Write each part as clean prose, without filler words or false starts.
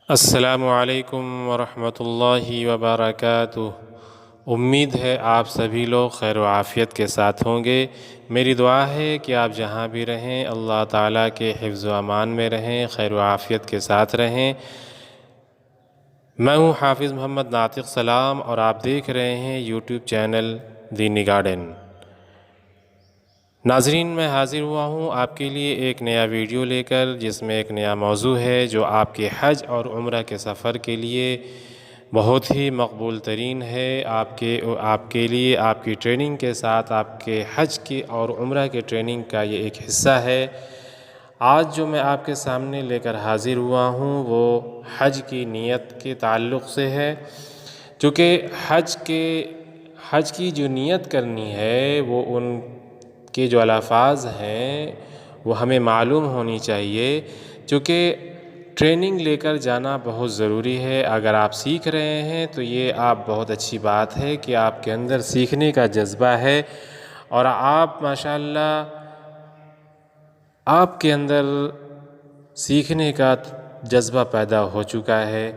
السلام علیکم ورحمۃ اللہ وبرکاتہ۔ امید ہے آپ سبھی لوگ خیر و عافیت کے ساتھ ہوں گے۔ میری دعا ہے کہ آپ جہاں بھی رہیں اللہ تعالیٰ کے حفظ و امان میں رہیں، خیر و عافیت کے ساتھ رہیں۔ میں ہوں حافظ محمد ناطق سلام اور آپ دیکھ رہے ہیں یوٹیوب چینل دینی گارڈن۔ ناظرین، میں حاضر ہوا ہوں آپ کے لیے ایک نیا ویڈیو لے کر، جس میں ایک نیا موضوع ہے جو آپ کے حج اور عمرہ کے سفر کے لیے بہت ہی مقبول ترین ہے۔ آپ کے لیے آپ کی ٹریننگ کے ساتھ آپ کے حج کی اور عمرہ کے ٹریننگ کا یہ ایک حصہ ہے۔ آج جو میں آپ کے سامنے لے کر حاضر ہوا ہوں وہ حج کی نیت کے تعلق سے ہے، چونکہ حج کی جو نیت کرنی ہے وہ ان کے جو الفاظ ہیں وہ ہمیں معلوم ہونی چاہیے، چونکہ ٹریننگ لے کر جانا بہت ضروری ہے۔ اگر آپ سیکھ رہے ہیں تو یہ آپ بہت اچھی بات ہے کہ آپ کے اندر سیکھنے کا جذبہ ہے اور آپ ماشاءاللہ آپ کے اندر سیکھنے کا جذبہ پیدا ہو چکا ہے۔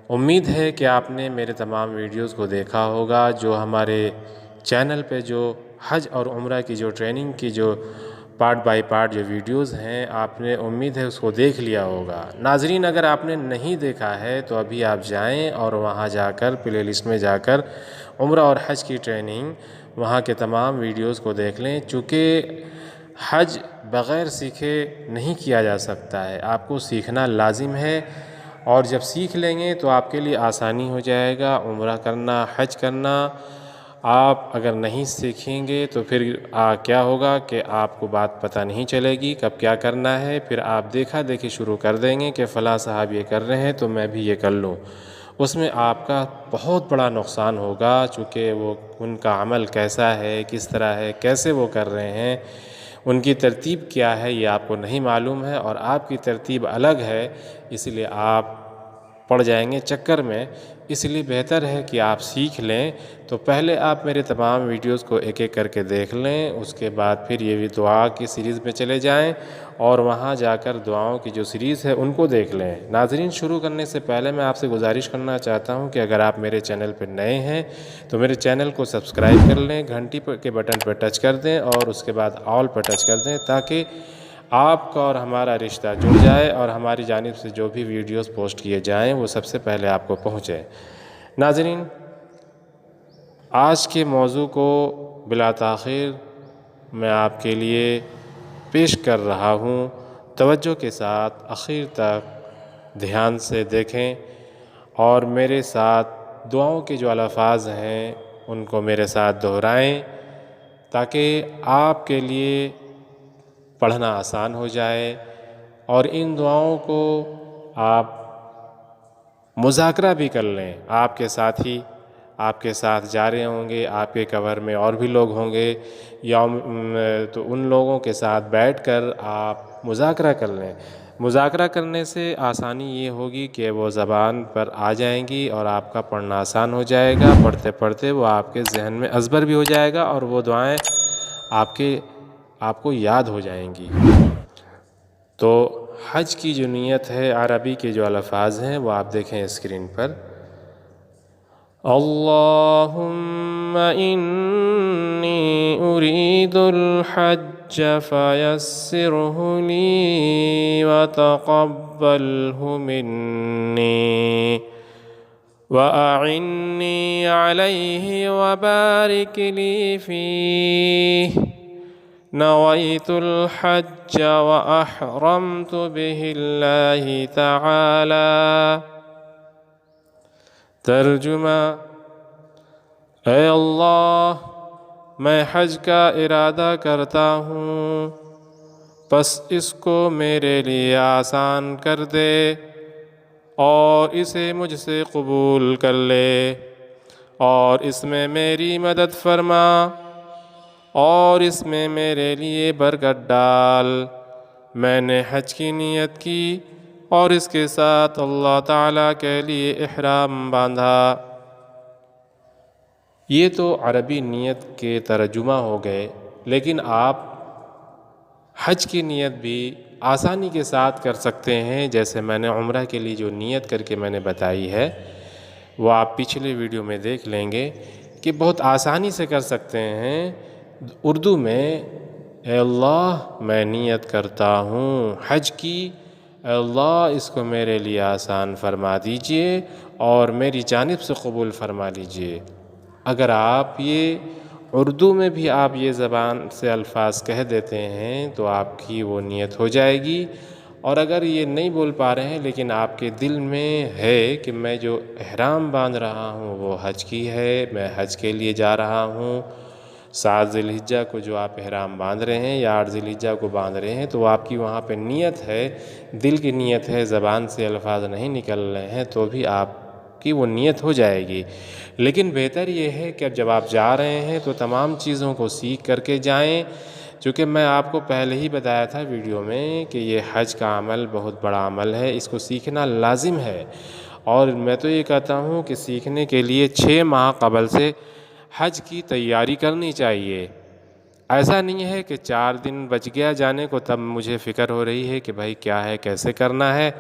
امید ہے کہ آپ نے میرے تمام ویڈیوز کو دیکھا ہوگا، جو ہمارے چینل پہ جو حج اور عمرہ کی جو ٹریننگ کی جو پارٹ بائی پارٹ جو ویڈیوز ہیں، آپ نے امید ہے اس کو دیکھ لیا ہوگا۔ ناظرین، اگر آپ نے نہیں دیکھا ہے تو ابھی آپ جائیں اور وہاں جا کر پلے لسٹ میں جا کر عمرہ اور حج کی ٹریننگ وہاں کے تمام ویڈیوز کو دیکھ لیں، چونکہ حج بغیر سیکھے نہیں کیا جا سکتا ہے۔ آپ کو سیکھنا لازم ہے، اور جب سیکھ لیں گے تو آپ کے لیے آسانی ہو جائے گا عمرہ کرنا، حج کرنا۔ آپ اگر نہیں سیکھیں گے تو پھر کیا ہوگا کہ آپ کو بات پتہ نہیں چلے گی کب کیا کرنا ہے، پھر آپ دیکھا دیکھی شروع کر دیں گے کہ فلاں صاحب یہ کر رہے ہیں تو میں بھی یہ کر لوں۔ اس میں آپ کا بہت بڑا نقصان ہوگا، چونکہ وہ ان کا عمل کیسا ہے، کس طرح ہے، کیسے وہ کر رہے ہیں، ان کی ترتیب کیا ہے، یہ آپ کو نہیں معلوم ہے اور آپ کی ترتیب الگ ہے، اس لیے آپ پڑ جائیں گے چکر میں۔ اس لیے بہتر ہے کہ آپ سیکھ لیں۔ تو پہلے آپ میرے تمام ویڈیوز کو ایک ایک کر کے دیکھ لیں، اس کے بعد پھر یہ بھی دعا کی سیریز میں چلے جائیں اور وہاں جا کر دعاؤں کی جو سیریز ہے ان کو دیکھ لیں۔ ناظرین، شروع کرنے سے پہلے میں آپ سے گزارش کرنا چاہتا ہوں کہ اگر آپ میرے چینل پہ نئے ہیں تو میرے چینل کو سبسکرائب کر لیں، گھنٹی کے بٹن پر ٹچ کر دیں اور اس کے بعد آل پر ٹچ کر دیں، تاکہ آپ کا اور ہمارا رشتہ جڑ جائے اور ہماری جانب سے جو بھی ویڈیوز پوسٹ کیے جائیں وہ سب سے پہلے آپ کو پہنچے۔ ناظرین، آج کے موضوع کو بلا تاخیر میں آپ کے لیے پیش کر رہا ہوں۔ توجہ کے ساتھ آخر تک دھیان سے دیکھیں اور میرے ساتھ دعاؤں کے جو الفاظ ہیں ان کو میرے ساتھ دہرائیں، تاکہ آپ کے لیے پڑھنا آسان ہو جائے اور ان دعاؤں کو آپ مذاکرہ بھی کر لیں۔ آپ کے ساتھی آپ کے ساتھ جا رہے ہوں گے، آپ کے کور میں اور بھی لوگ ہوں گے، تو ان لوگوں کے ساتھ بیٹھ کر آپ مذاکرہ کر لیں۔ مذاکرہ کرنے سے آسانی یہ ہوگی کہ وہ زبان پر آ جائیں گی اور آپ کا پڑھنا آسان ہو جائے گا، پڑھتے پڑھتے وہ آپ کے ذہن میں ازبر بھی ہو جائے گا اور وہ دعائیں آپ کو یاد ہو جائیں گی۔ تو حج کی جو نیت ہے، عربی کے جو الفاظ ہیں وہ آپ دیکھیں اسکرین پر۔ اللہم انی ارید الحج فیسرہ لی وتقبلہ منی وأعنی علیہ وبارک لی فیہ نویت الحج وأحرمت به اللہ تعالی۔ ترجمہ: اے اللہ، میں حج کا ارادہ کرتا ہوں، پس اس کو میرے لیے آسان کر دے اور اسے مجھ سے قبول کر لے اور اس میں میری مدد فرما اور اس میں میرے لیے برکت ڈال۔ میں نے حج کی نیت کی اور اس کے ساتھ اللہ تعالیٰ کے لیے احرام باندھا۔ یہ تو عربی نیت کے ترجمہ ہو گئے، لیکن آپ حج کی نیت بھی آسانی کے ساتھ کر سکتے ہیں، جیسے میں نے عمرہ کے لیے جو نیت کر کے میں نے بتائی ہے وہ آپ پچھلے ویڈیو میں دیکھ لیں گے کہ بہت آسانی سے کر سکتے ہیں۔ اردو میں اے اللہ میں نیت کرتا ہوں حج کی، اے اللہ اس کو میرے لیے آسان فرما دیجئے اور میری جانب سے قبول فرما لیجئے۔ اگر آپ یہ اردو میں بھی آپ یہ زبان سے الفاظ کہہ دیتے ہیں تو آپ کی وہ نیت ہو جائے گی۔ اور اگر یہ نہیں بول پا رہے ہیں لیکن آپ کے دل میں ہے کہ میں جو احرام باندھ رہا ہوں وہ حج کی ہے، میں حج کے لیے جا رہا ہوں، 7 ذی الحجہ کو جو آپ احرام باندھ رہے ہیں یا 8 ذی الحجہ کو باندھ رہے ہیں تو آپ کی وہاں پہ نیت ہے، دل کی نیت ہے، زبان سے الفاظ نہیں نکل رہے ہیں تو بھی آپ کی وہ نیت ہو جائے گی۔ لیکن بہتر یہ ہے کہ جب آپ جا رہے ہیں تو تمام چیزوں کو سیکھ کر کے جائیں، چونکہ میں آپ کو پہلے ہی بتایا تھا ویڈیو میں کہ یہ حج کا عمل بہت بڑا عمل ہے، اس کو سیکھنا لازم ہے۔ اور میں تو یہ کہتا ہوں کہ سیکھنے کے لیے 6 ماہ قبل سے حج کی تیاری کرنی چاہیے۔ ایسا نہیں ہے کہ 4 دن بچ گیا جانے کو تب مجھے فکر ہو رہی ہے کہ بھائی کیا ہے، کیسے کرنا ہے۔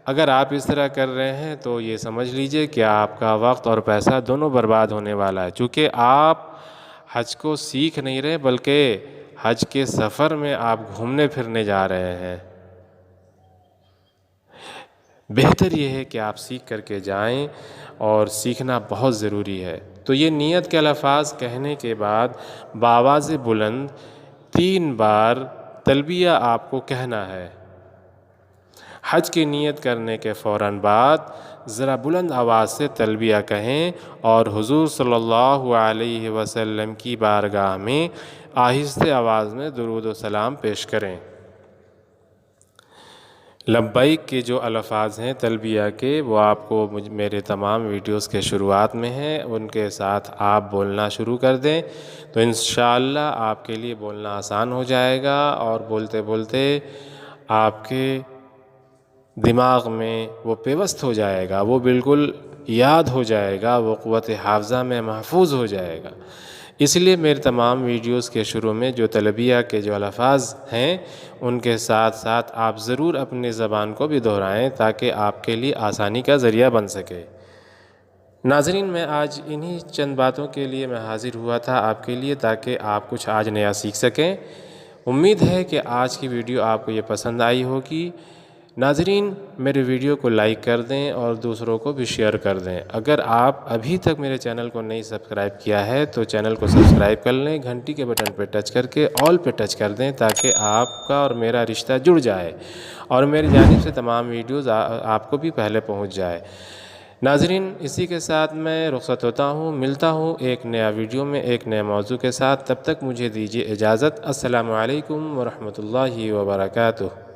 اگر آپ اس طرح کر رہے ہیں تو یہ سمجھ لیجئے کہ آپ کا وقت اور پیسہ دونوں برباد ہونے والا ہے، چونکہ آپ حج کو سیکھ نہیں رہے بلکہ حج کے سفر میں آپ گھومنے پھرنے جا رہے ہیں۔ بہتر یہ ہے کہ آپ سیکھ کر کے جائیں اور سیکھنا بہت ضروری ہے۔ تو یہ نیت کے الفاظ کہنے کے بعد بآواز بلند 3 بار تلبیہ آپ کو کہنا ہے۔ حج کی نیت کرنے کے فوراً بعد ذرا بلند آواز سے تلبیہ کہیں اور حضور صلی اللہ علیہ وسلم کی بارگاہ میں آہستہ آواز میں درود و سلام پیش کریں۔ لبیک کے جو الفاظ ہیں تلبیہ کے وہ آپ کو میرے تمام ویڈیوز کے شروعات میں ہیں، ان کے ساتھ آپ بولنا شروع کر دیں تو انشاءاللہ آپ کے لیے بولنا آسان ہو جائے گا اور بولتے بولتے آپ کے دماغ میں وہ پیوست ہو جائے گا، وہ بالکل یاد ہو جائے گا، وہ قوت حافظہ میں محفوظ ہو جائے گا۔ اس لیے میرے تمام ویڈیوز کے شروع میں جو تلبیہ کے جو الفاظ ہیں ان کے ساتھ ساتھ آپ ضرور اپنی زبان کو بھی دہرائیں تاکہ آپ کے لیے آسانی کا ذریعہ بن سکے۔ ناظرین، میں آج انہی چند باتوں کے لیے میں حاضر ہوا تھا آپ کے لیے تاکہ آپ کچھ آج نیا سیکھ سکیں۔ امید ہے کہ آج کی ویڈیو آپ کو یہ پسند آئی ہوگی۔ ناظرین، میرے ویڈیو کو لائک کر دیں اور دوسروں کو بھی شیئر کر دیں۔ اگر آپ ابھی تک میرے چینل کو نہیں سبسکرائب کیا ہے تو چینل کو سبسکرائب کر لیں، گھنٹی کے بٹن پہ ٹچ کر کے آل پہ ٹچ کر دیں تاکہ آپ کا اور میرا رشتہ جڑ جائے اور میری جانب سے تمام ویڈیوز آپ کو بھی پہلے پہنچ جائے۔ ناظرین، اسی کے ساتھ میں رخصت ہوتا ہوں، ملتا ہوں ایک نیا ویڈیو میں ایک نئے موضوع کے ساتھ، تب تک مجھے دیجیے اجازت۔ السلام علیکم ورحمۃ اللہ وبرکاتہ۔